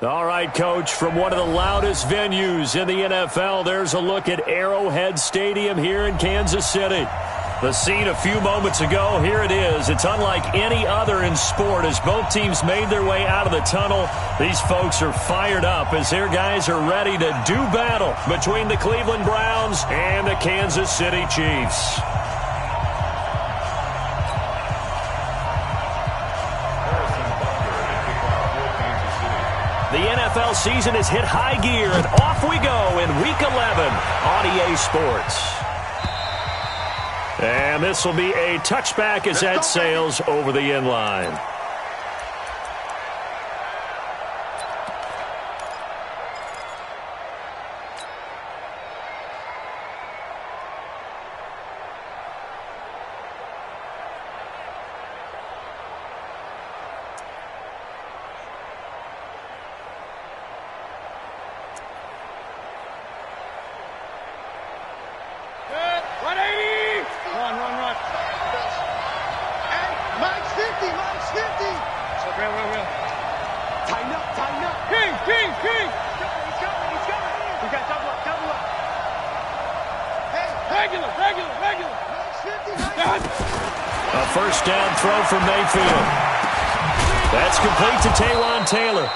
All right, Coach, from one of the loudest venues in the NFL, there's a look at Arrowhead Stadium here in Kansas City. The scene a few moments ago, here it is. It's unlike any other in sport as both teams made their way out of the tunnel. These folks are fired up as their guys are ready to do battle between the Cleveland Browns and the Kansas City Chiefs. The NFL season has hit high gear, and off we go in Week 11 on EA Sports. And this will be a touchback as that sails over the end line. A first down throw from Mayfield. That's complete to Taywan Taylor.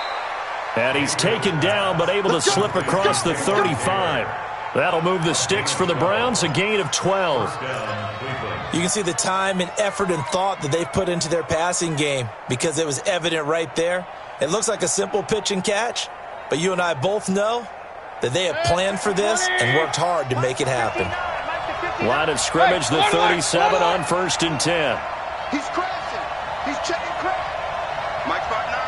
And he's taken down but able to slip across the 35. That'll move the sticks for the Browns, a gain of 12. You can see the time and effort and thought that they put into their passing game because it was evident right there. It looks like a simple pitch and catch, but you and I both know that they have planned for this and worked hard to make it happen. Line of scrimmage, the 37 on 1st and 10. He's crashing. He's checking crash. Mike spot 9.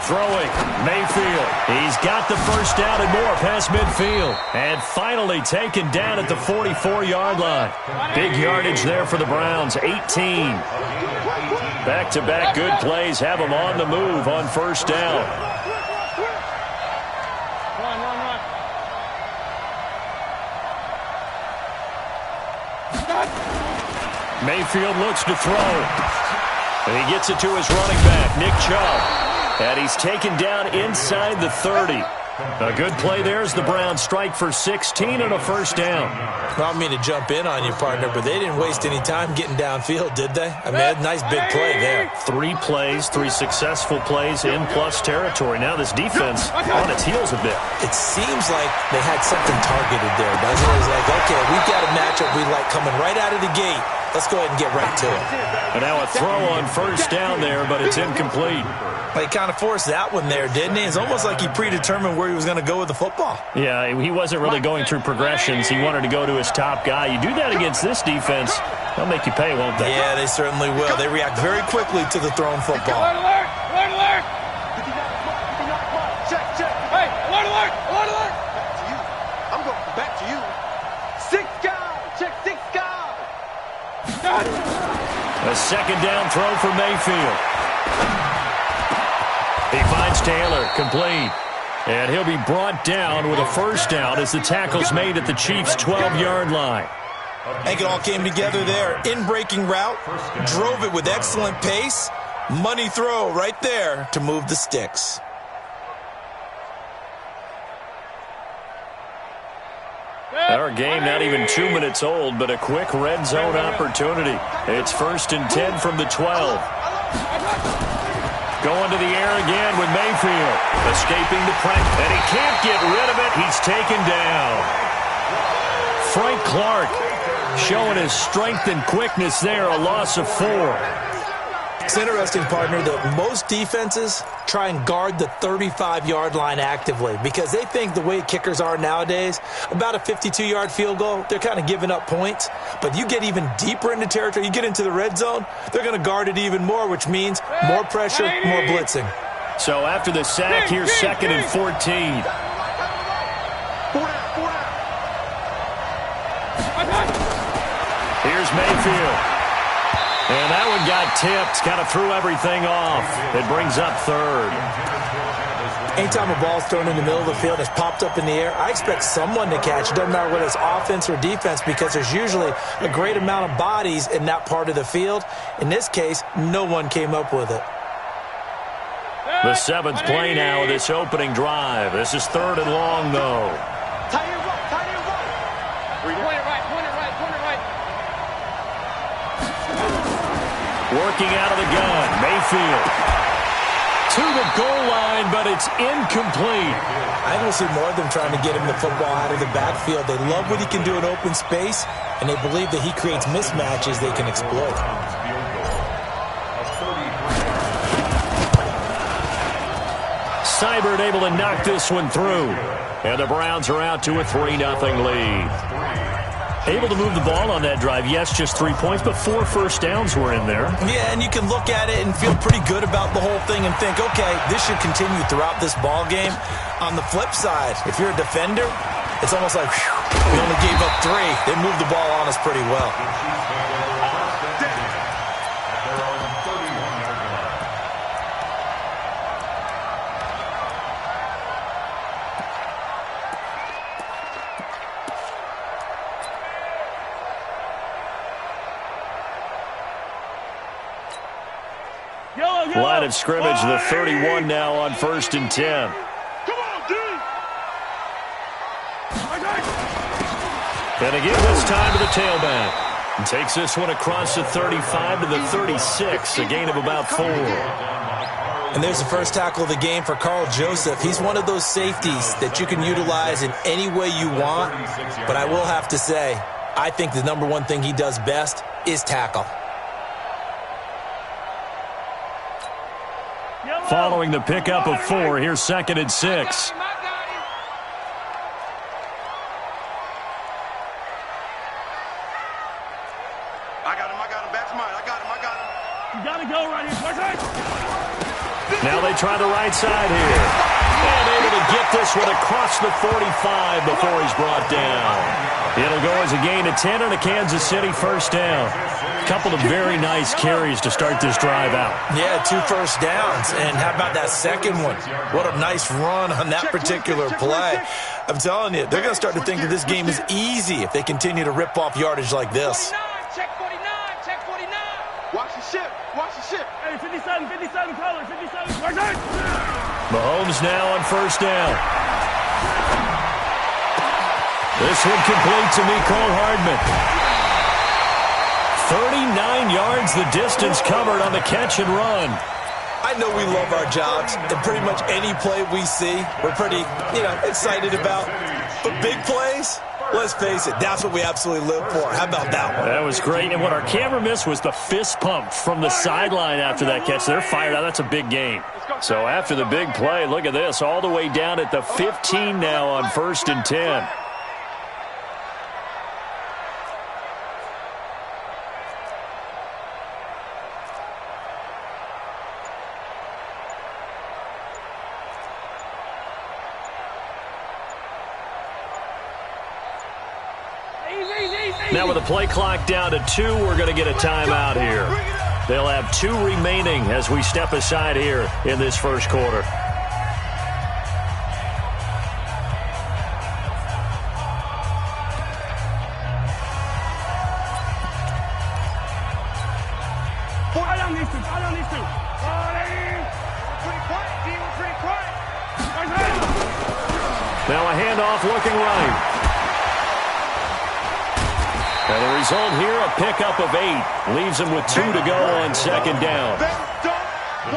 Throwing, Mayfield. He's got the first down and more past midfield. And finally taken down at the 44-yard line. Big yardage there for the Browns, 18. Back-to-back good plays have them on the move on first down. Mayfield looks to throw. And he gets it to his running back, Nick Chubb. And he's taken down inside the 30. A good play there as the Browns strike for 16 and a first down. I don't mean to jump in on you, partner, but they didn't waste any time getting downfield, did they? I mean, a nice big play there. 3 plays, 3 successful plays in plus territory. Now this defense on its heels a bit. It seems like they had something targeted there, doesn't it? It's like, okay, we've got a matchup we like coming right out of the gate. Let's go ahead and get right to it. And now a throw on first down there, but it's incomplete. He kind of forced that one there, didn't he? It's almost like he predetermined where he was going to go with the football. Yeah, he wasn't really going through progressions. He wanted to go to his top guy. You do that against this defense, they'll make you pay, won't they? Yeah, they certainly will. They react very quickly to the thrown football. Alert, alert! Alert, alert! Check, check. Hey, alert, alert! Alert, alert! Back to you. I'm going back to you. 6 guys! Check 6 guys! A second down throw for Mayfield. He finds Taylor, complete. And he'll be brought down with a first down as the tackle's made at the Chiefs' 12-yard line. I think it all came together there. In-breaking route, drove it with excellent pace. Money throw right there to move the sticks. Our game not even 2 minutes old, but a quick red zone opportunity. It's 1st and 10 from the 12. Going to the air again with Mayfield. Escaping the pressure, and he can't get rid of it. He's taken down. Frank Clark showing his strength and quickness there, a loss of 4. It's interesting, partner, that most defenses try and guard the 35-yard line actively because they think the way kickers are nowadays, about a 52-yard field goal, they're kind of giving up points. But you get even deeper into territory, you get into the red zone, they're going to guard it even more, which means more pressure, more blitzing. So after the sack, here's 2nd and 14. Here's Mayfield. And that one got tipped, kind of threw everything off. It brings up 3rd. Anytime a ball's thrown in the middle of the field, it's popped up in the air, I expect someone to catch. It doesn't matter whether it's offense or defense because there's usually a great amount of bodies in that part of the field. In this case, no one came up with it. The 7th play now of this opening drive. This is 3rd and long, though. Tight end right, tight end right. Point it right, point it right, point it right. Working out of the gun, Mayfield. To the goal line, but it's incomplete. I don't see more of them trying to get him the football out of the backfield. They love what he can do in open space, and they believe that he creates mismatches they can exploit. Seibert able to knock this one through. And the Browns are out to a 3-0 lead. Able to move the ball on that drive. Yes, just 3 points, but 4 first downs were in there. Yeah, and you can look at it and feel pretty good about the whole thing and think, okay, this should continue throughout this ball game. On the flip side, if you're a defender, it's almost like, whew, we only gave up 3. They moved the ball on us pretty well. Line of scrimmage, the 31 now on 1st and 10. And again this time to the tailback. And takes this one across the 35 to the 36, a gain of about 4. And there's the first tackle of the game for Carl Joseph. He's one of those safeties that you can utilize in any way you want. But I will have to say, I think the number one thing he does best is tackle. Following the pickup of 4, here's 2nd and 6. Now they try the right side here. And able to get this one across the 45 before he's brought down. It'll go as a gain of 10 and a Kansas City first down. A couple of very nice carries to start this drive out. Yeah, 2 first downs. And how about that second one? What a nice run on that particular play. I'm telling you, they're going to start to think that this game is easy if they continue to rip off yardage like this. Check 49, check 49. Watch the ship, watch the ship. Hey, 57, 57, color, 57. Mahomes now on first down. This one complete to Mecole Hardman. 39 yards the distance covered on the catch and run. I know we love our jobs, and pretty much any play we see, we're pretty, excited about. But big plays, let's face it, that's what we absolutely live for. How about that one? That was great, and what our camera missed was the fist pump from the sideline after that catch. They're fired out. That's a big game. So after the big play, look at this, all the way down at the 15 now on 1st and 10. Now with the play clock down to 2, we're going to get a timeout here. They'll have 2 remaining as we step aside here in this first quarter. Now a handoff looking right. And the result here, a pickup of 8. Leaves them with 2 to go on 2nd down.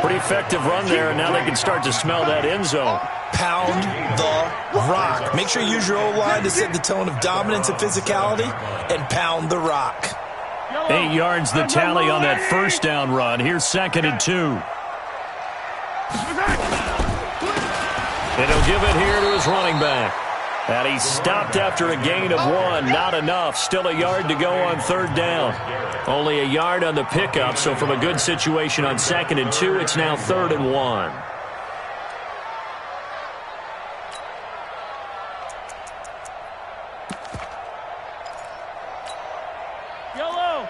Pretty effective run there, and now they can start to smell that end zone. Pound the rock. Make sure you use your O-line to set the tone of dominance and physicality, and pound the rock. 8 yards the tally on that first down run. Here's 2nd and 2. And he'll give it here to his running back. And he stopped after a gain of 1. Not enough. Still a yard to go on 3rd down. Only a yard on the pickup, so from a good situation on 2nd and 2, it's now 3rd and 1. Yellow,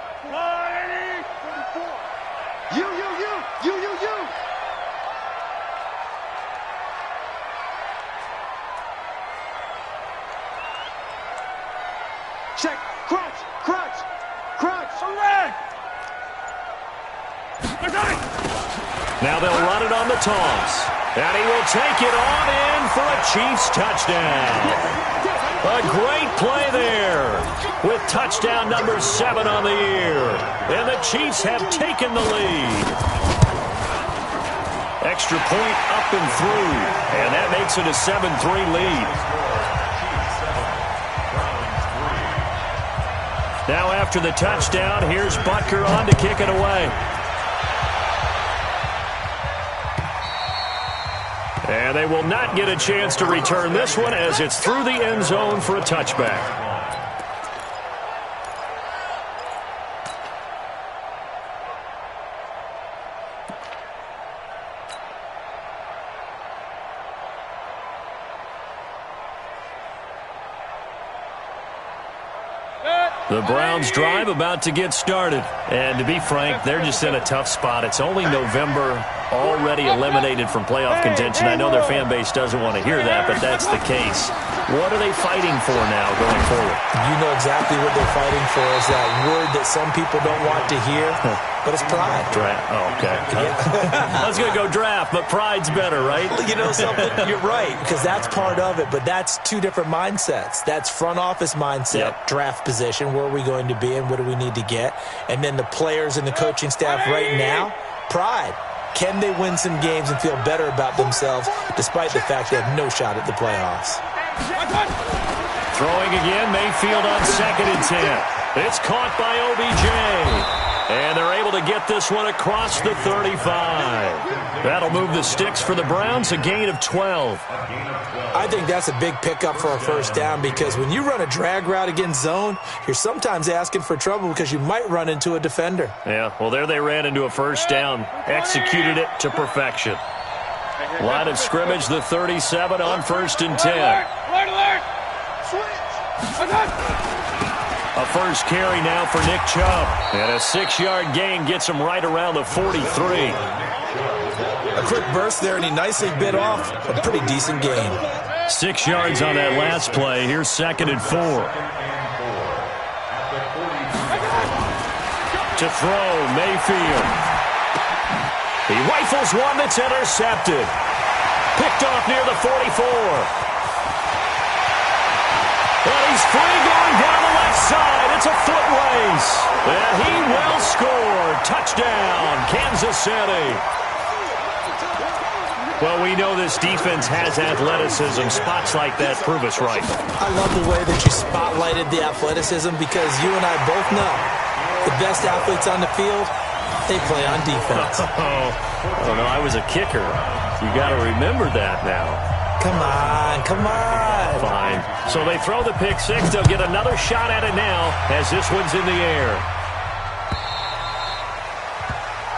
you. Check, crunch. Now they'll run it on the toss. And he will take it on in for a Chiefs touchdown. A great play there with touchdown number 7 on the year. And the Chiefs have taken the lead. Extra point up and through. And that makes it a 7-3 lead. Now after the touchdown, here's Butker on to kick it away. And they will not get a chance to return this one as it's through the end zone for a touchback. The Browns drive about to get started. And to be frank, they're just in a tough spot. It's only November, already eliminated from playoff contention. I know their fan base doesn't want to hear that, but that's the case. What are they fighting for now going forward? You know exactly what they're fighting for. Is that word that some people don't want to hear, but it's pride. Draft. Oh, okay. I was going to go draft, but pride's better, right? You know something? You're right, because that's part of it, but that's two different mindsets. That's front office mindset, draft position, where are we going to be and what do we need to get? And then the players and the coaching staff right now, pride. Can they win some games and feel better about themselves despite the fact they have no shot at the playoffs? Throwing again, Mayfield on 2nd and 10. It's caught by OBJ. And they're able to get this one across the 35. That'll move the sticks for the Browns, a gain of 12. I think that's a big pickup for a first down because when you run a drag route against zone, you're sometimes asking for trouble because you might run into a defender. Yeah, well, there they ran into a first down, executed it to perfection. Line of scrimmage, the 37 on 1st and 10. A first carry now for Nick Chubb. And a 6-yard gain gets him right around the 43. A quick burst there, and he nicely bit off a pretty decent gain. 6 yards on that last play. Here's 2nd and 4. To throw, Mayfield. He rifles one that's intercepted. Picked off near the 44. And he's free going down the left side. It's a foot race. And he will score. Touchdown, Kansas City. Well, we know this defense has athleticism. Spots like that prove us right. I love the way that you spotlighted the athleticism because you and I both know the best athletes on the field, they play on defense. Oh, no, I was a kicker. You got to remember that now. Come on, come on. Fine. So they throw the pick six. They'll get another shot at it now as this one's in the air.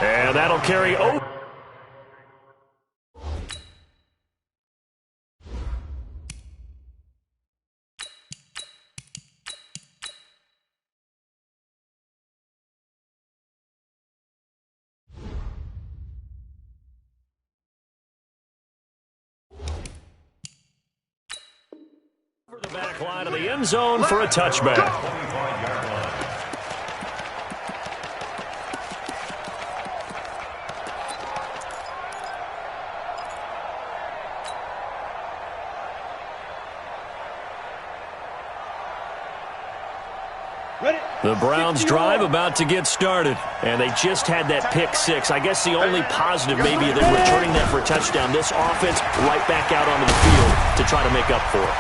And that'll carry over. The back line of the end zone for a touchback. The Browns drive about to get started, and they just had that pick six. I guess the only positive maybe that returning that for a touchdown, this offense right back out onto the field to try to make up for it.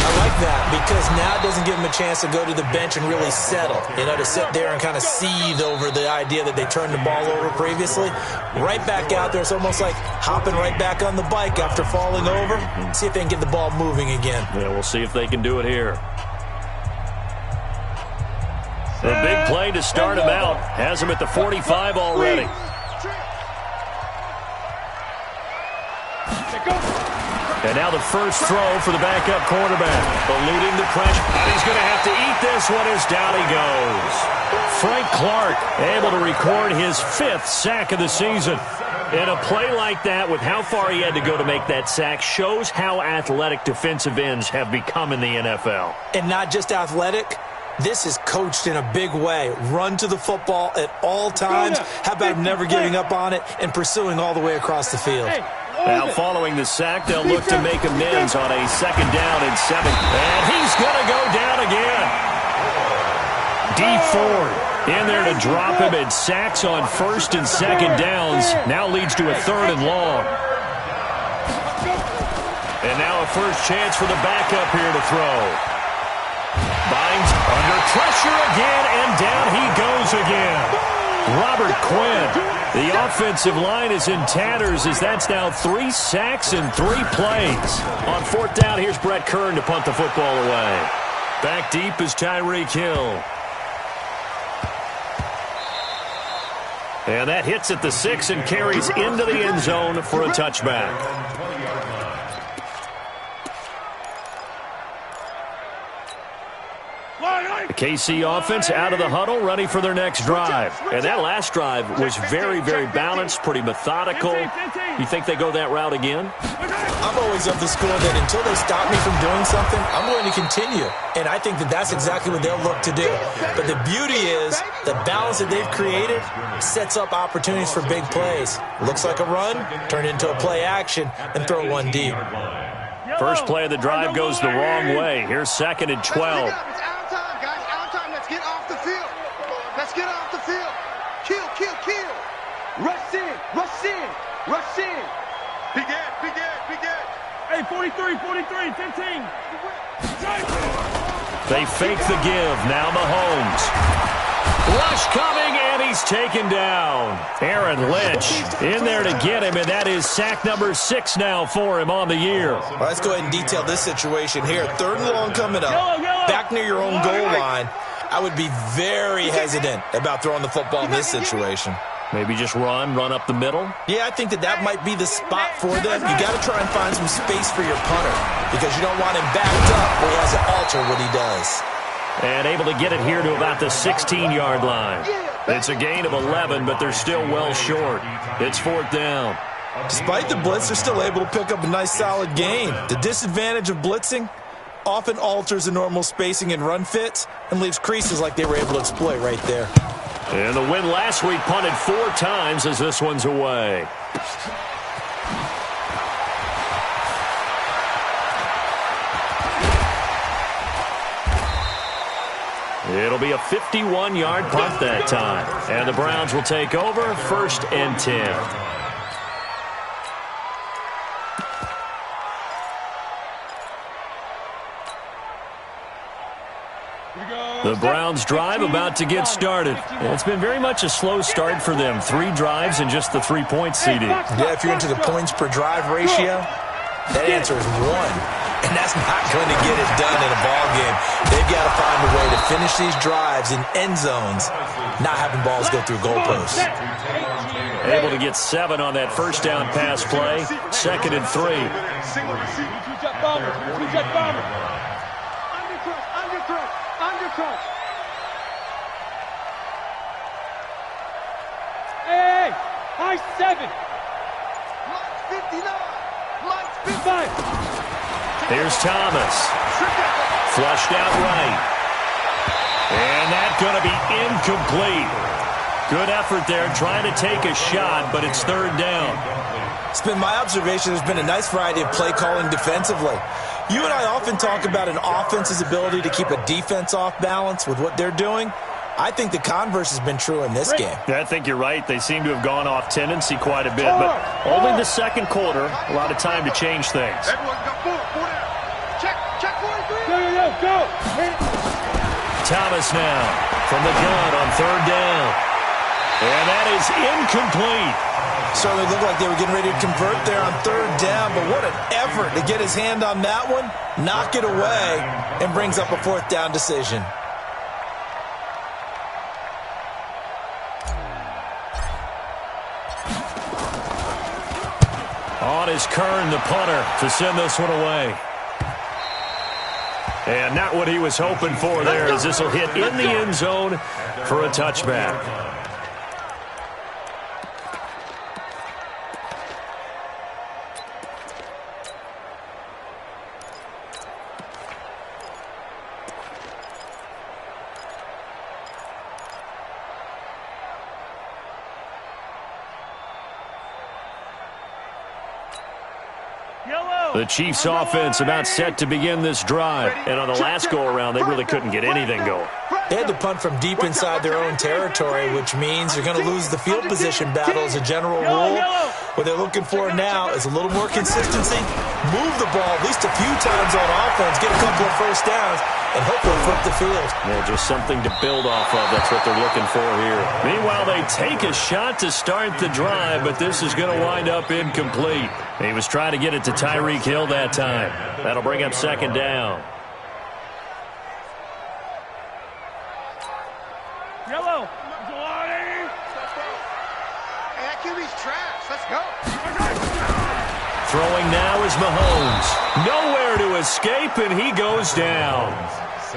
I like that because now it doesn't give them a chance to go to the bench and really settle, to sit there and kind of seethe over the idea that they turned the ball over previously. Right back out there, it's almost like hopping right back on the bike after falling over. See if they can get the ball moving again. Yeah, we'll see if they can do it here. A big play to start him out. Has him at the 45 already. And now the first throw for the backup quarterback. Eluding the pressure. And he's going to have to eat this one as down he goes. Frank Clark able to record his 5th sack of the season. And a play like that, with how far he had to go to make that sack, shows how athletic defensive ends have become in the NFL. And not just athletic, This is coached in a big way. Run to the football at all times. How about him never giving up on it and pursuing all the way across the field? Now following the sack, they'll look to make amends on a 2nd down and 7. And he's going to go down again. D Ford in there to drop him, and sacks on 1st and 2nd downs. Now leads to a 3rd and long. And now a first chance for the backup here to throw. Bynes under pressure again, and down he goes again. Robert Quinn. The offensive line is in tatters as that's now 3 sacks in 3 plays. On 4th down, here's Brett Kern to punt the football away. Back deep is Tyreek Hill. And that hits at the 6 and carries into the end zone for a touchback. The KC offense out of the huddle, ready for their next drive. And that last drive was very, very balanced, pretty methodical. You think they go that route again? I'm always of the school that until they stop me from doing something, I'm going to continue. And I think that that's exactly what they'll look to do. But the beauty is the balance that they've created sets up opportunities for big plays. Looks like a run, turn into a play action, and throw one deep. First play of the drive goes the wrong way. Here's 2nd and 12. Let's get off the field. Kill, kill, kill. Rush in, rush in, rush in. Big Ed, big Ed, big Ed. Hey, 43, 43, 15. They fake the give. Now Mahomes. Rush coming, and he's taken down. Aaron Lynch in there to get him, and that is sack number 6 now for him on the year. Well, let's go ahead and detail this situation here. 3rd and long coming up. Back near your own goal line. I would be very hesitant about throwing the football in this situation. Maybe just run up the middle? Yeah, I think that might be the spot for them. You got to try and find some space for your punter because you don't want him backed up where he has to alter what he does. And able to get it here to about the 16-yard line. It's a gain of 11, but they're still well short. It's 4th down. Despite the blitz, they're still able to pick up a nice solid gain. The disadvantage of blitzing often alters the normal spacing and run fits and leaves creases like they were able to exploit right there. And the win last week punted 4 times as this one's away. It'll be a 51-yard punt that time. And the Browns will take over 1st and 10. The Browns drive about to get started. It's been very much a slow start for them. 3 drives and just the 3-point CD. Yeah, if you're into the points per drive ratio, that answer is 1. And that's not going to get it done in a ball game. They've got to find a way to finish these drives in end zones, not having balls go through goalposts. Able to get 7 on that first down pass play. 2nd and 3. Hey, high 7. Mike's 59. Mike's 55. Here's Thomas. Flushed out right. And that's going to be incomplete. Good effort there trying to take a shot, but it's 3rd down. It's been my observation there's been a nice variety of play calling defensively. You and I often talk about an offense's ability to keep a defense off balance with what they're doing. I think the converse has been true in this game. Yeah, I think you're right. They seem to have gone off tendency quite a bit, but only the 2nd quarter, a lot of time to change things. Everyone's got 4 down. Check 43. Go. Thomas now from the gun on 3rd down. And that is incomplete. Certainly looked like they were getting ready to convert there on 3rd down, but what an effort to get his hand on that one, knock it away, and brings up a 4th down decision. On is Kern, the punter, to send this one away. And not what he was hoping for there, as this will hit in the end zone for a touchback. The Chiefs offense about set to begin this drive. And on the last go-around, they really couldn't get anything going. They had to punt from deep inside their own territory, which means you're going to lose the field position battle as a general rule. What they're looking for now is a little more consistency, move the ball at least a few times on offense, get a couple of first downs, and hopefully flip the field. Yeah, just something to build off of. That's what they're looking for here. Meanwhile, they take a shot to start the drive, but this is going to wind up incomplete. He was trying to get it to Tyreek Hill that time. That'll bring up second down. Yellow. Hey, that QB's trash. Let's go. Throwing now is Mahomes. Nowhere to escape, and he goes down.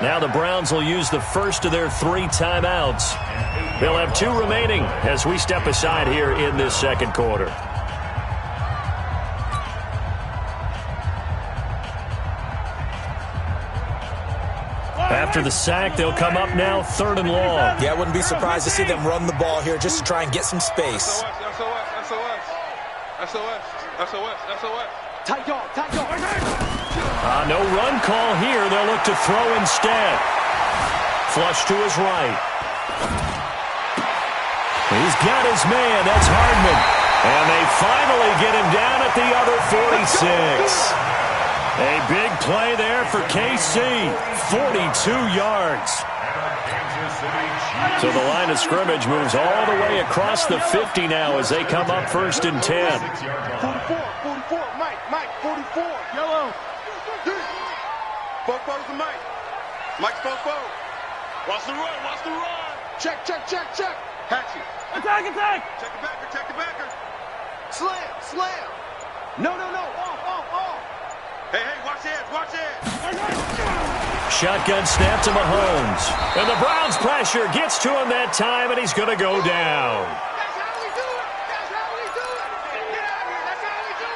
Now the Browns will use the first of their 3 timeouts. They'll have 2 remaining as we step aside here in this second quarter. After the sack, they'll come up now 3rd and long. Yeah, I wouldn't be surprised to see them run the ball here just to try and get some space. SOS. Tight dog. No run call here. They'll look to throw instead. Flush to his right. He's got his man. That's Hardman. And they finally get him down at the other 46. A big play there for KC. 42 yards. So the line of scrimmage moves all the way across the 50 now as they come up 1st and 10. 44. Mike, 44. Yellow. Fofo to Mike. Mike's Fofo. Watch the run. Check. Hatchet. Attack. Check the backer. Slam. No. Off. Hey, watch it. Shotgun snap to Mahomes. And the Browns pressure gets to him that time, and he's going to go down. That's how we do it. Get out here. That's how we do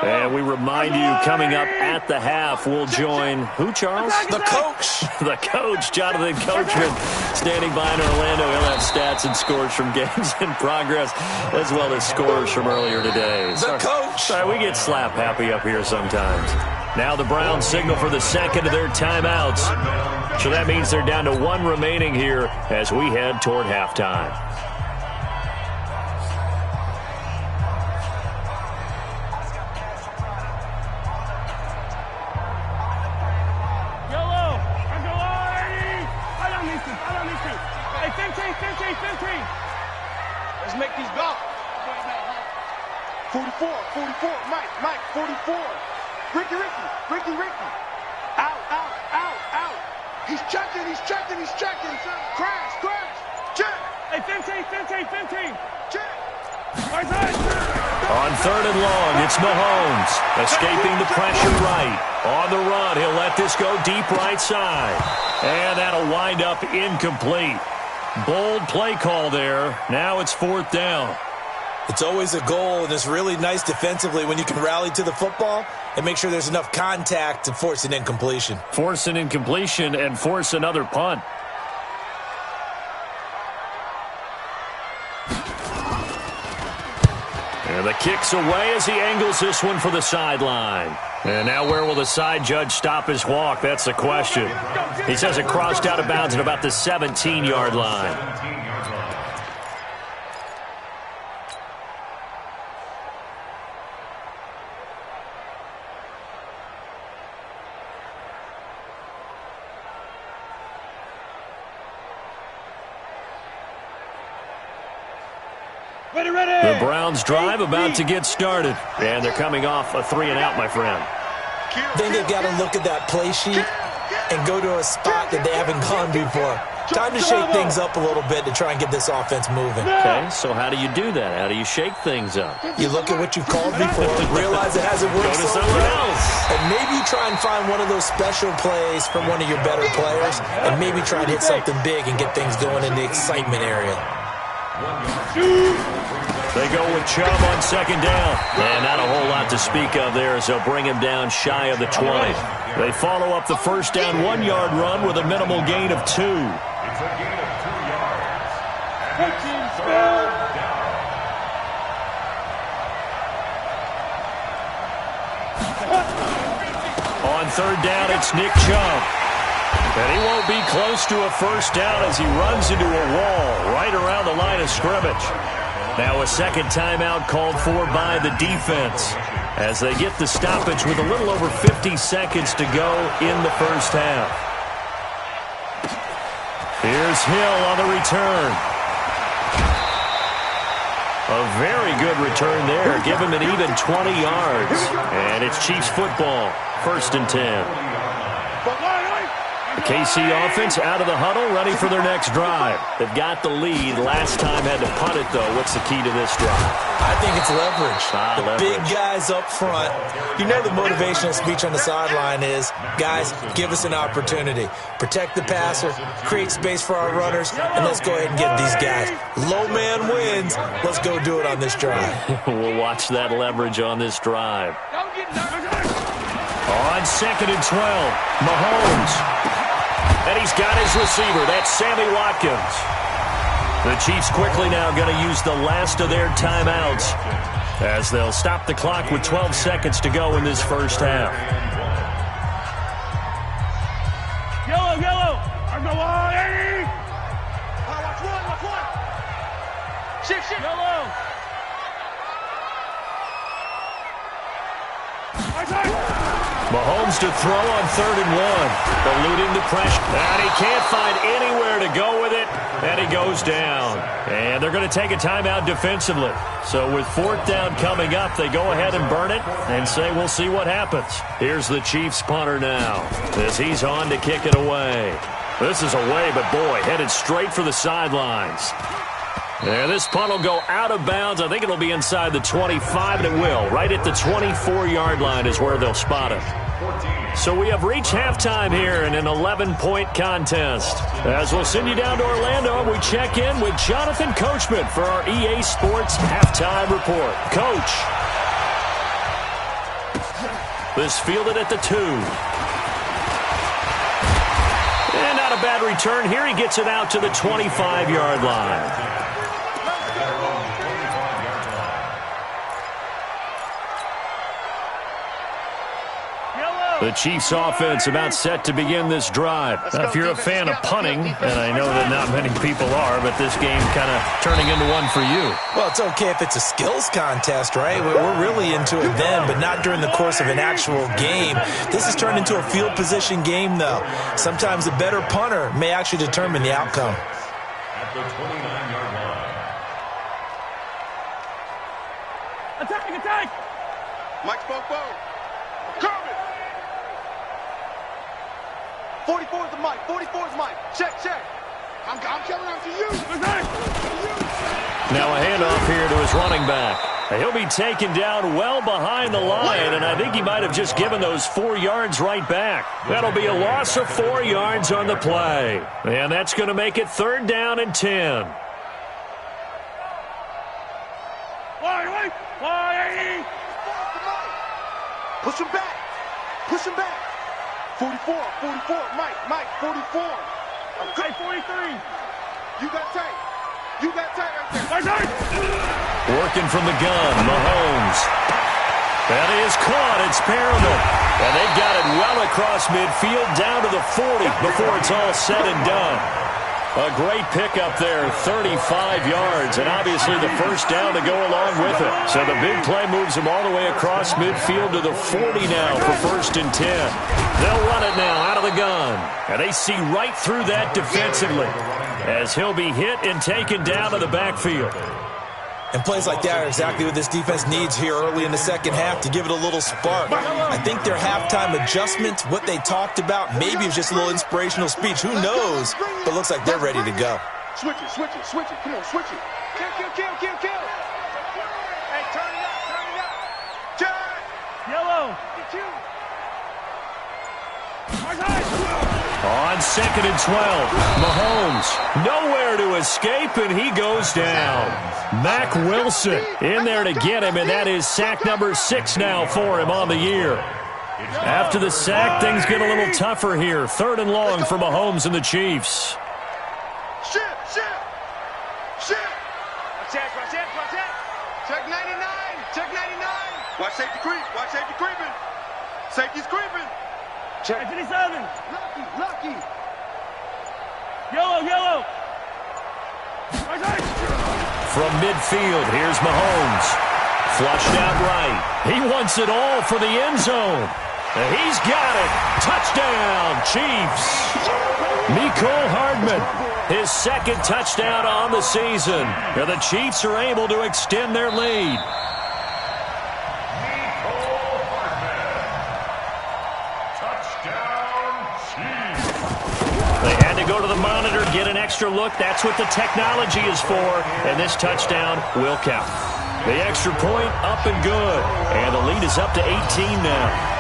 it. And we remind you, coming up at the half, we'll join who, Charles? The coach. The coach, Jonathan Coachman, standing by in Orlando. He'll have stats and scores from games in progress, as well as scores from earlier today. The coach. Sorry, we get slap happy up here sometimes. Now the Browns signal for the second of their timeouts. So that means they're down to 1 remaining here as we head toward halftime. Hey, 15. Let's make these go. 44. Mike, 44. Ricky. Out. He's checking. Crash. Check. Hey, 15. Check. On 3rd and long, it's Mahomes escaping the pressure right. On the run, he'll let this go deep right side. And that'll wind up incomplete. Bold play call there. Now it's 4th down. It's always a goal, and it's really nice defensively when you can rally to the football and make sure there's enough contact to force an incompletion. Force an incompletion and force another punt. And the kick's away as he angles this one for the sideline. And now where will the side judge stop his walk? That's the question. He says it crossed out of bounds at about the 17-yard line. The Browns drive about to get started. And they're coming off a 3-and-out, my friend. Then they've got to look at that play sheet and go to a spot that they haven't gone before. Time to shake things up a little bit to try and get this offense moving. Okay, so how do you do that? How do you shake things up? You look at what you've called before, realize it hasn't worked Go to so someone well, else. and maybe try and find one of those special plays from one of your better players, and maybe try and hit something big and get things going in the excitement area. They go with Chubb on 2nd down. And not a whole lot to speak of there as they'll bring him down shy of the 20. They follow up the first down 1-yard run with a minimal gain of 2. on third down, it's Nick Chubb. And he won't be close to a first down as he runs into a wall right around the line of scrimmage. Now a second timeout called for by the defense as they get the stoppage with a little over 50 seconds to go in the first half. Here's Hill on the return. A very good return there. Give him an even 20 yards. And it's Chiefs football. 1st and 10. The KC offense out of the huddle, ready for their next drive. They've got the lead. Last time had to punt it, though. What's the key to this drive? I think it's leverage. Leverage. Big guys up front. You know the motivational speech on the sideline is, guys, give us an opportunity. Protect the passer, create space for our runners, and let's go ahead and get these guys. Low man wins. Let's go do it on this drive. We'll watch that leverage on this drive. On 2nd and 12, Mahomes. And he's got his receiver. That's Sammy Watkins. The Chiefs quickly now going to use the last of their timeouts as they'll stop the clock with 12 seconds to go in this first half. Yellow, yellow. I'm the one. Watch one. Shift. Yellow. Mahomes to throw on 3rd and 1. Eluding the pressure. And he can't find anywhere to go with it. And he goes down. And they're going to take a timeout defensively. So with 4th down coming up, they go ahead and burn it and say we'll see what happens. Here's the Chiefs punter now as he's on to kick it away. This is away, but boy, headed straight for the sidelines. And this punt will go out of bounds. I think it'll be inside the 25, and it will. Right at the 24-yard line is where they'll spot it. So we have reached halftime here in an 11-point contest. As we'll send you down to Orlando, we check in with Jonathan Coachman for our EA Sports Halftime Report. Coach. This fielded at the 2. And not a bad return here. He gets it out to the 25-yard line. The Chiefs offense about set to begin this drive. Now, if you're a fan of punting, and I know that not many people are, but this game kind of turning into one for you. Well, it's okay if it's a skills contest, right? We're really into it then, but not during the course of an actual game. This has turned into a field position game, though. Sometimes a better punter may actually determine the outcome. At the 29-yard line. Attack! Mike Bobo. Curve it. 44 is the Mike. 44 is Mike. Check. I'm coming out to you. Now a handoff here to his running back. He'll be taken down well behind the line, and I think he might have just given those 4 yards right back. That'll be a loss of 4 yards on the play. And that's going to make it 3rd down and 10. Push him back. 44, Mike, 44. Okay, 43. You got tight right there. Working from the gun, Mahomes. That is caught. It's Perriman. And they've got it well across midfield down to the 40 before it's all said and done. A great pickup there, 35 yards, and obviously the first down to go along with it. So the big play moves him all the way across midfield to the 40 now for 1st and 10. They'll run it now out of the gun. And they see right through that defensively as he'll be hit and taken down to the backfield. And plays like that are exactly what this defense needs here early in the second half to give it a little spark. I think their halftime adjustments, what they talked about, maybe it was just a little inspirational speech. Who knows? But it looks like they're ready to go. Switch it. Come on, switch it. Kill. Hey, turn it up. Turn. Yellow. On 2nd and 12, Mahomes nowhere to escape, and he goes down. Mack Wilson in there to get him, and that is sack number 6 now for him on the year. After the sack, things get a little tougher here. 3rd and long for Mahomes and the Chiefs. Shift. Check 99. Watch safety creep. Safety's creeping. Check. 57. Lucky. Yellow. Right. From midfield, here's Mahomes. Flushed out right. He wants it all for the end zone. He's got it. Touchdown, Chiefs. Mecole Hardman, his second touchdown on the season. And the Chiefs are able to extend their lead. They had to go to the monitor, get an extra look. That's what the technology is for. And this touchdown will count. The extra point up and good. And the lead is up to 18 now.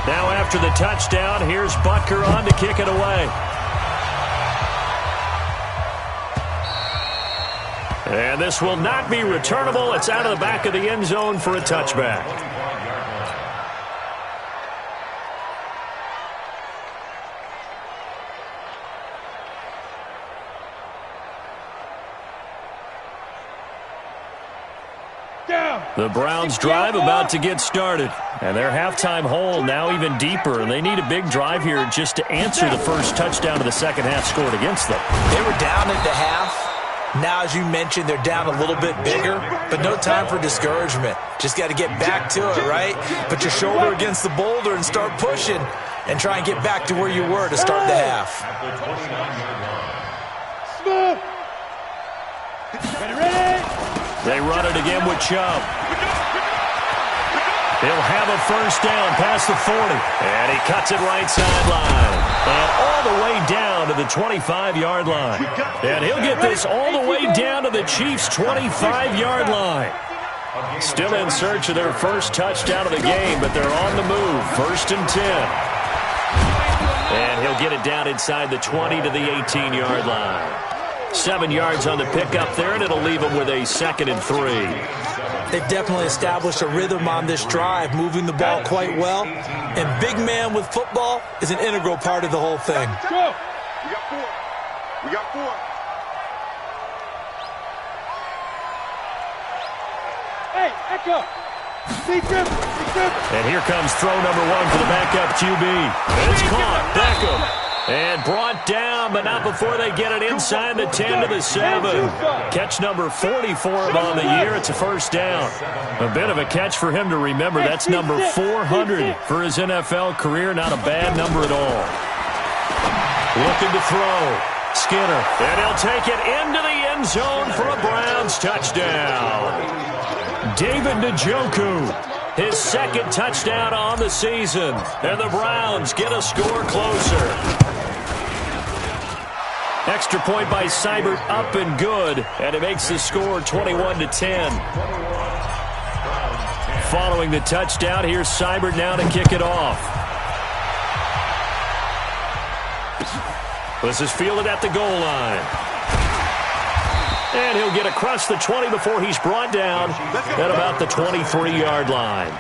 Now after the touchdown, here's Butker on to kick it away. And this will not be returnable. It's out of the back of the end zone for a touchback. The Browns drive about to get started. And their halftime hole now even deeper. And they need a big drive here just to answer the first touchdown of the second half scored against them. They were down at the half. Now, as you mentioned, they're down a little bit bigger. But no time for discouragement. Just got to get back to it, right? Put your shoulder against the boulder and start pushing. And try and get back to where you were to start the half. Smooth. Ready. They run it again with Chubb. He'll have a first down past the 40. And he cuts it right sideline. And all the way down to the 25-yard line. And he'll get this all the way down to the Chiefs' 25-yard line. Still in search of their first touchdown of the game, but they're on the move. 1st and 10. And he'll get it down inside the 20 to the 18-yard line. 7 yards on the pickup there, and it'll leave them with a 2nd and 3. They've definitely established a rhythm on this drive, moving the ball quite well. And big man with football is an integral part of the whole thing. Go. We got four. Hey, Echo. Big grip. And here comes throw number 1 for the backup QB. It's caught. Beckham. And brought down, but not before they get it inside the 10 to the 7. Catch number 40 for him on the year. It's a first down. A bit of a catch for him to remember. That's number 400 for his NFL career. Not a bad number at all. Looking to throw. Skinner. And he'll take it into the end zone for a Browns touchdown. David Njoku. His second touchdown on the season. And the Browns get a score closer. Extra point by Seibert up and good. And it makes the score 21-10. Following the touchdown, here's Seibert now to kick it off. This is fielded at the goal line. And he'll get across the 20 before he's brought down at about the 23-yard line.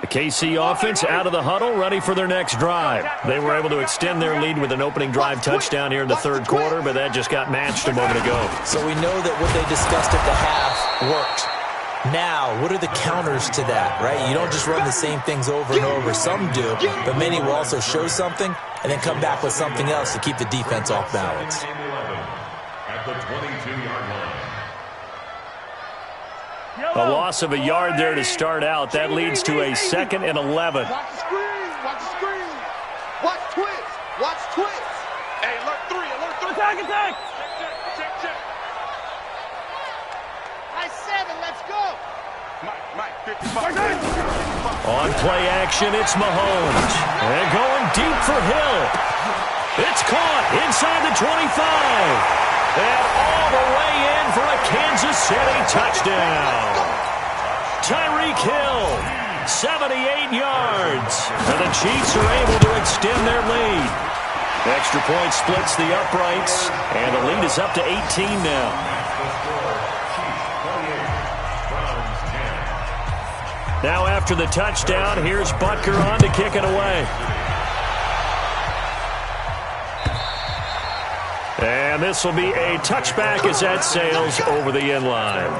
The KC offense out of the huddle, ready for their next drive. They were able to extend their lead with an opening drive touchdown here in the third quarter, but that just got matched a moment ago. So we know that what they discussed at the half worked. Now, what are the counters to that, right? You don't just run the same things over and over. Some do, but many will also show something and then come back with something else to keep the defense off balance. At the 22-yard line. A loss of a yard there to start out. That leads to a 2nd and 11. Watch the screen. Watch the screen. Watch twist. Watch twist. Hey, alert 3. Alert 3. Attack. Check. High 7, let's go. Mike, 55. On play action, it's Mahomes. And going deep for Hill. It's caught inside the 25. And all the way in for a Kansas City touchdown. Tyreek Hill, 78 yards. And the Chiefs are able to extend their lead. Extra point splits the uprights. And the lead is up to 18 now. Now after the touchdown, here's Butker on to kick it away. And this will be a touchback as that sails over the end line.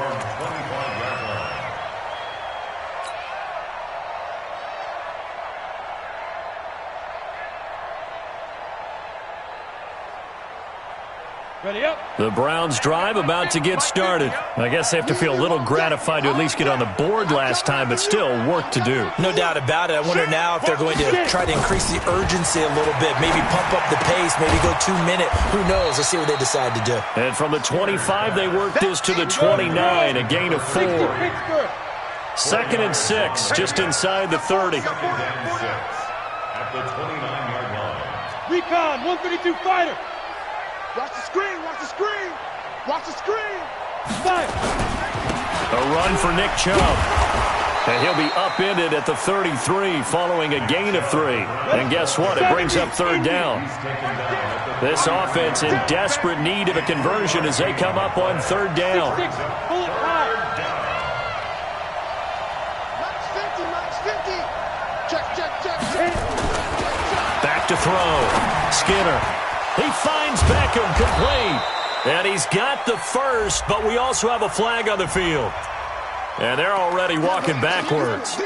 Ready up. The Browns drive about to get started. I guess they have to feel a little gratified to at least get on the board last time, but still work to do. No doubt about it. I wonder now if they're going to try to increase the urgency a little bit, maybe pump up the pace, maybe go 2 minute. Who knows? Let's see what they decide to do. And from the 25, they work this to the 29, a gain of 4. 2nd and 6, just inside the 30. At the 29-yard line. Recon, 132 fighter. Watch the screen, watch the screen. Watch the screen. Fire. A run for Nick Chubb. And he'll be upended at the 33 following a gain of 3. And guess what? It brings up 3rd down. This offense in desperate need of a conversion as they come up on 3rd down. Pull it high. Max 50. Check. Back to throw. Skinner. He finds Beckham complete. And he's got the first, but we also have a flag on the field. And they're already walking backwards.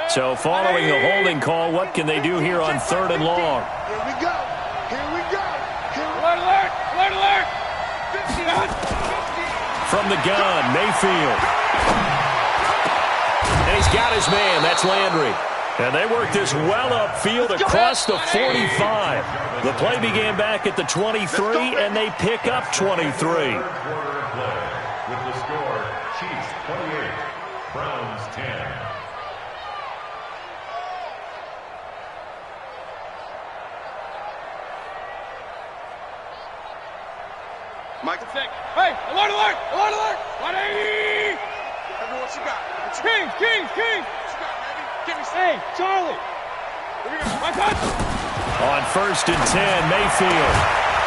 So following the holding call, what can they do here on 3rd and long? Here we go. Alert. From the gun, Mayfield. And he's got his man. That's Landry. And they work this well upfield across the 45. The play began back at the 23, and they pick up 23. With the score, Chiefs 28, Browns 10. Michael. Hey, alert. 180. Everyone, what you got? King. What you got, baby? Give me some. Hey, Charlie. My touch. On 1st and 10, Mayfield.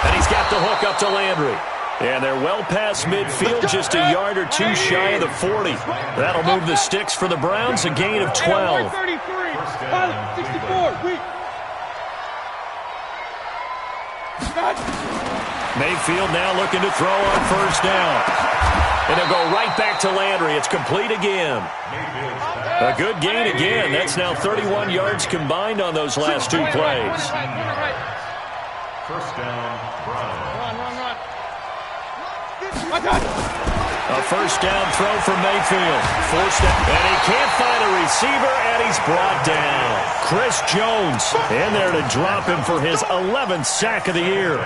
And he's got the hook up to Landry. And they're well past midfield, just a yard or 2 shy of the 40. That'll move the sticks for the Browns, a gain of 12. 33. Pilot, 64. Weak. Mayfield now looking to throw on 1st down. And they'll go right back to Landry. It's complete again. A good gain again. That's now 31 yards combined on those last 2 plays. 1st down, Browns. My touch. A 1st down throw from Mayfield. Forced it, and he can't find a receiver, and he's brought down. Chris Jones in there to drop him for his 11th sack of the year.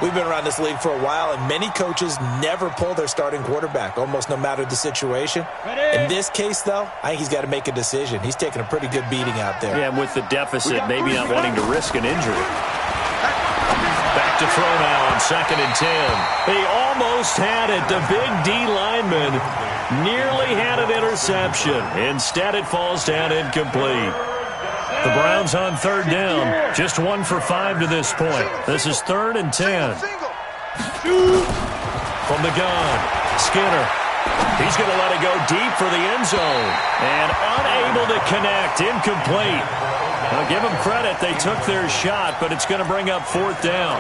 We've been around this league for a while, and many coaches never pull their starting quarterback, almost no matter the situation. In this case, though, I think he's got to make a decision. He's taking a pretty good beating out there. Yeah, and with the deficit, maybe not wanting to risk an injury. Back to throw now on 2nd and 10. He almost had it. The big D lineman nearly had an interception. Instead, it falls down incomplete. The Browns on 3rd down. Just 1 for 5 to this point. This is 3rd and 10. From the gun, Skinner. He's going to let it go deep for the end zone. And unable to connect. Incomplete. Now, give them credit. They took their shot, but it's going to bring up 4th down.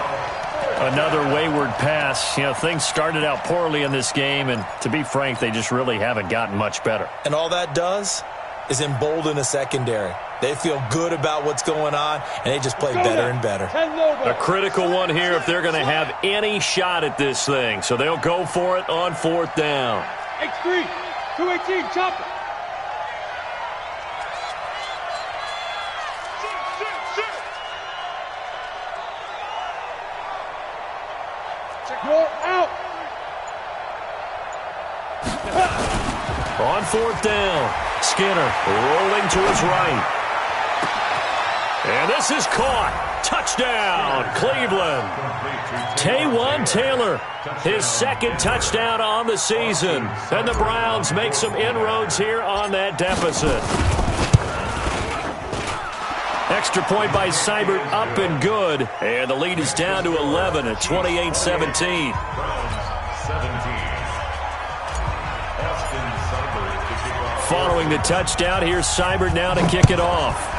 Another wayward pass. You know, things started out poorly in this game, and to be frank, they just really haven't gotten much better. And all that does is embolden the secondary. They feel good about what's going on, and they just play better and better. A critical one here if they're going to have any shot at this thing. So they'll go for it on 4th down. X3, 218, chopper. You're out. On 4th down, Skinner rolling to his right. And this is caught. Touchdown, Cleveland. Taywan Taylor, his second touchdown on the season. And the Browns make some inroads here on that deficit. Extra point by Seibert, up and good. And the lead is down to 11 at 28-17. Following the touchdown, here's Seibert now to kick it off.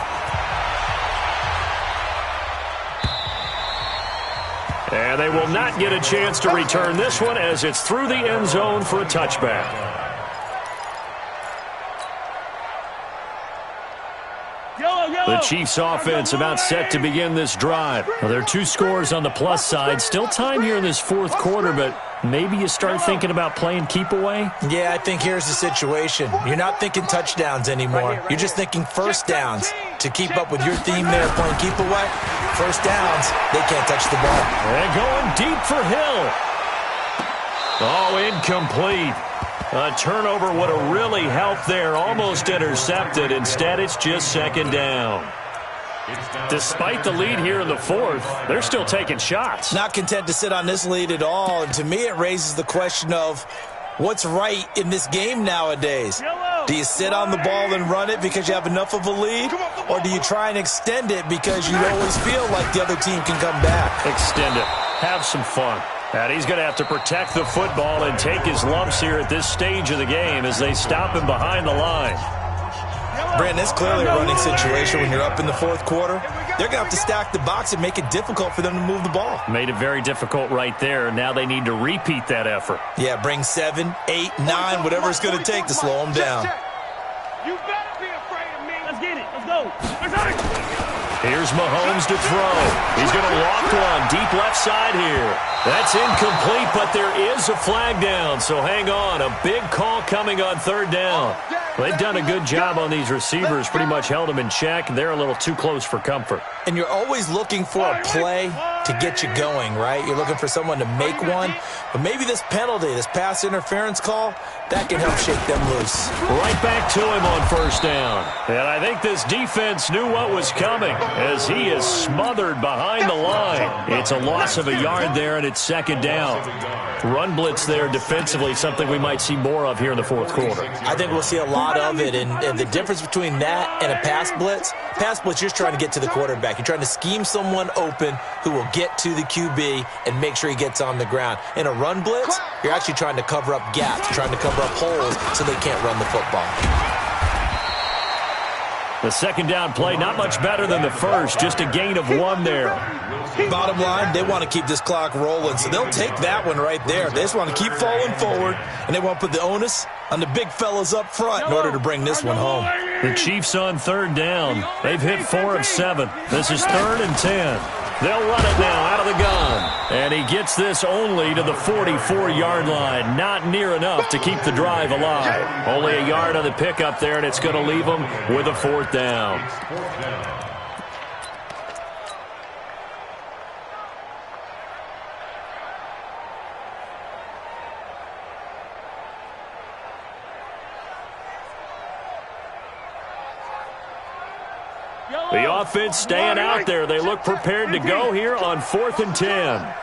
And they will not get a chance to return this one as it's through the end zone for a touchback. The Chiefs offense about set to begin this drive. Well, there are 2 scores on the plus side. Still time here in this fourth quarter, but maybe you start thinking about playing keep away? Yeah, I think here's the situation. You're not thinking touchdowns anymore. You're just thinking first downs. To keep up with your theme there, playing keep away, first downs, they can't touch the ball. And going deep for Hill. Oh, incomplete. A turnover would have really helped there. Almost intercepted. Instead, it's just second down. Despite the lead here in the fourth, they're still taking shots. Not content to sit on this lead at all. And to me, it raises the question of what's right in this game nowadays. Do you sit on the ball and run it because you have enough of a lead? Or do you try and extend it because you always feel like the other team can come back? Extend it. Have some fun. And he's going to have to protect the football and take his lumps here at this stage of the game as they stop him behind the line. Brandon, it's clearly a running situation when you're up in the fourth quarter. They're going to have to stack the box and make it difficult for them to move the ball. Made it very difficult right there. Now they need to repeat that effort. Yeah, bring 7, 8, 9, whatever it's going to take to slow them down. You better be afraid of me. Let's get it. Let's go. Let's go. Here's Mahomes to throw. He's going to walk one deep left side here. That's incomplete, but there is a flag down, so hang on. A big call coming on third down. They've done a good job on these receivers, pretty much held them in check. They're a little too close for comfort. And you're always looking for a play to get you going, right? You're looking for someone to make one. But maybe this penalty, this pass interference call, that can help shake them loose. Right back to him on first down. And I think this defense knew what was coming as he is smothered behind the line. It's a loss of a yard there, and it's second down. Run blitz there defensively, something we might see more of here in the fourth quarter. I think we'll see a lot of it, and the difference between that and a pass blitz, you're just trying to get to the quarterback. You're trying to scheme someone open who will get to the QB and make sure he gets on the ground. In a run blitz, you're actually trying to cover up gaps, trying to cover up holes so they can't run the football. The second down play, not much better than the first, just a gain of 1 there. Bottom line, they want to keep this clock rolling, so they'll take that one right there. They just want to keep falling forward, and they want to put the onus on the big fellas up front in order to bring this one home. The Chiefs on third down. They've hit 4 of 7. This is 3rd and 10. They'll run it now out of the gun. And he gets this only to the 44-yard line. Not near enough to keep the drive alive. Only a yard on the pickup there, and it's going to leave them with a 4th down. The offense staying out there. They look prepared to go here on 4th and 10. Hey,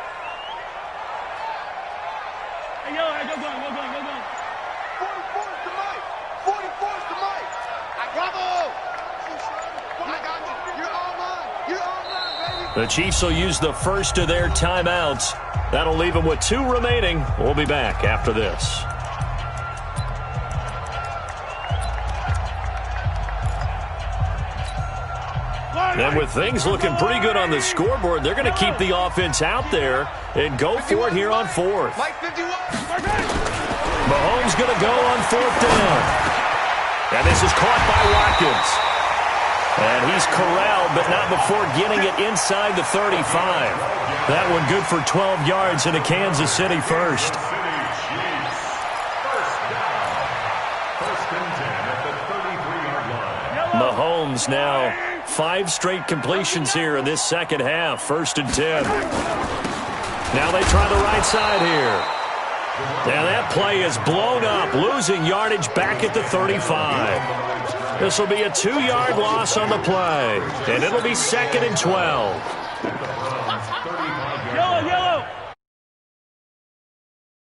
yo, go. 44's to Mike. 44's to Mike. Bravo. I got you. You're all mine. You're all mine, baby. The Chiefs will use the first of their timeouts. That'll leave them with 2 remaining. We'll be back after this. And with things looking pretty good on the scoreboard, they're going to keep the offense out there and go for it here on 4th. Mahomes going to go on 4th down. And this is caught by Watkins. And he's corralled, but not before getting it inside the 35. That one good for 12 yards into Kansas City first. Mahomes now 5 straight completions here in this second half. 1st and 10. Now they try the right side here. And that play is blown up, losing yardage back at the 35. This will be a 2-yard loss on the play, and it'll be 2nd and 12.